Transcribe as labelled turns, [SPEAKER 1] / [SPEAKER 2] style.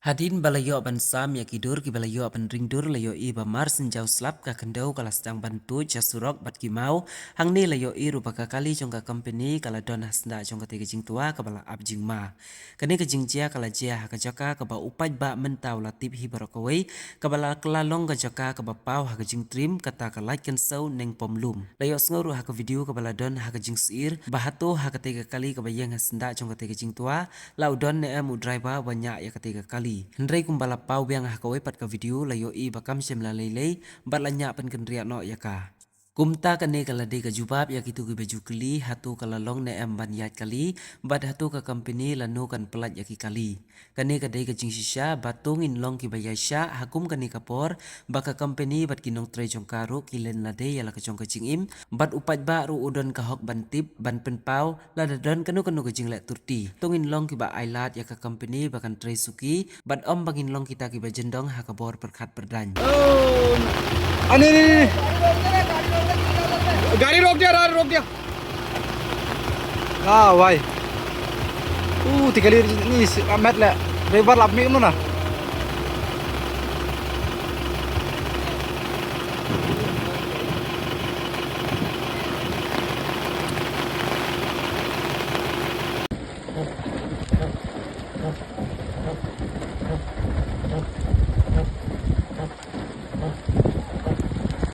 [SPEAKER 1] Hadin balayo ban sam ya kidur ki balayo ban ringdur layo i ba mar sinjau slap ka kendau kala sedang bantu jasurok bat ki mau hang ni layo i rupa ka kali jong ka company kala don hasna jong ka tege jing tua ka bala ab jing ma kani ka jing jia kala jia ha ka jaka ka ba upaj ba mentau latip hi barokawai ka bala kala long ka jaka ka ba pau ha ka jing trim kata ka like kan sau neng pomlum layo sngoru ha ka video ka bala don ha ka jing sir ba hato ha ka tege kali ka ba yang hasna jong ka tege jing tua lau don ne amu driver banyak ya ka tege kali Hendrai kumbala pau biang hakawai pat ka video layo i bakam semla lelei bat lanya pen kendriak no ya ka. Kumta kane kala de ka jubab ya kitu ki baju keli hatu kala long ne em ban yat kali bat hatu ka company lanu kan pelat ya ki kali. Kane ka de ka jing shisha batung in long ki bayai sha hakum kane kapor baka company bat kinong tre jong karu kilen la de ya la ka jong ka jing im bat upat ba ru udon ka hok ban tip ban pen pau la dadon kanu kanu ka jing lek turti. Tungin long ki ba ailat ya ka company bakan tre suki bat om bangin long kita ki ba jendong ha ka bor perkat perdan.
[SPEAKER 2] Oh, गाड़ी रोक दिया यार रोक दिया ah why tiga kali ni amat lah lebar lap mi mana